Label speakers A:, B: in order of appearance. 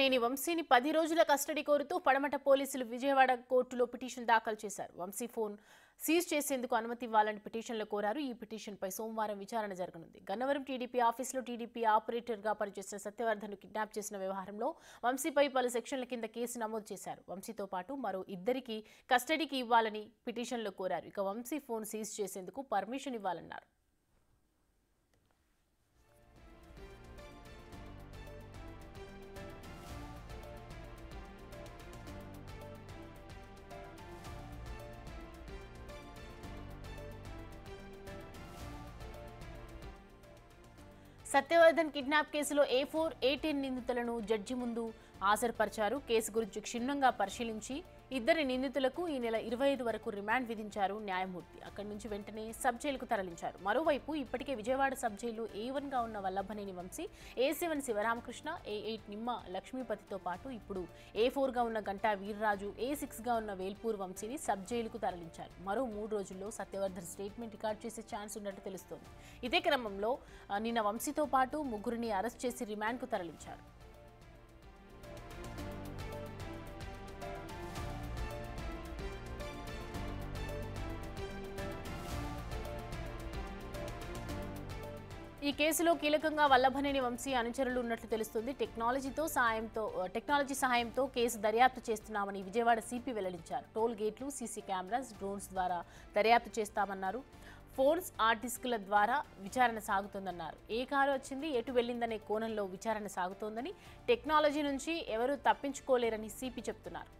A: నేని వంశీని 10 రోజుల కస్టడీ కోరుతూ పడమట పోలీసులు విజయవాడ కోర్టులో పిటిషన్ దాఖలు చేశారు. వంశీ ఫోన్ సీజ్ చేసేందుకు అనుమతి ఇవ్వాలని పిటిషన్లో కోరారు. ఈ పిటిషన్పై సోమవారం విచారణ జరగనుంది. గన్నవరం టీడీపీ ఆఫీసులో టీడీపీ ఆపరేటర్గా పనిచేసిన సత్యవర్ధన్ను కిడ్నాప్ చేసిన వ్యవహారంలో వంశీపై పలు సెక్షన్ల కింద కేసు నమోదు చేశారు. వంశీతో పాటు మరో ఇద్దరికి కస్టడీకి ఇవ్వాలని పిటిషన్లో కోరారు. ఇక వంశీ ఫోన్ సీజ్ చేసేందుకు పర్మిషన్ ఇవ్వాలన్నారు. సత్యవర్ధన్ కిడ్నాప్ కేసులో A4, A10 నిందితులను జడ్జి ముందు హాజరుపరిచారు. కేసు గురించి క్షుణ్ణంగా పరిశీలించి ఇద్దరి నిందితులకు ఈ నెల 25 వరకు రిమాండ్ విధించారు న్యాయమూర్తి. అక్కడి నుంచి వెంటనే సబ్ జైలుకు తరలించారు. మరోవైపు ఇప్పటికే విజయవాడ సబ్ జైలు A1గా ఉన్న వల్లభనేని వంశీ, A7 శివరామకృష్ణ, A8 నిమ్మ లక్ష్మీపతితో పాటు ఇప్పుడు A4గా ఉన్న గంటా వీర్రాజు, A6గా ఉన్న వేల్పూర్ వంశీని సబ్ జైలుకు తరలించారు. మరో 3 రోజుల్లో సత్యవర్ధన్ స్టేట్మెంట్ రికార్డ్ చేసే ఛాన్స్ ఉన్నట్టు తెలుస్తోంది. ఇదే క్రమంలో నిన్న వంశీతో పాటు ముగ్గురిని అరెస్ట్ చేసి రిమాండ్కు తరలించారు. ఈ కేసులో కీలకంగా వల్లభనేని వంశీ అనుచరులు ఉన్నట్లు తెలుస్తుంది. టెక్నాలజీ సహాయంతో కేసు దర్యాప్తు చేస్తున్నామని విజయవాడ సిపి వెల్లడించారు. టోల్ గేట్లు, సీసీ కెమెరాస్, డ్రోన్స్ ద్వారా దర్యాప్తు చేస్తామన్నారు. ఫోన్స్, డిస్కుల ద్వారా విచారణ సాగుతోందన్నారు. ఏ కారు వచ్చింది, ఎటు వెళ్లిందనే కోణంలో విచారణ సాగుతోందని, టెక్నాలజీ నుంచి ఎవరూ తప్పించుకోలేరని సిపి చెప్తున్నారు.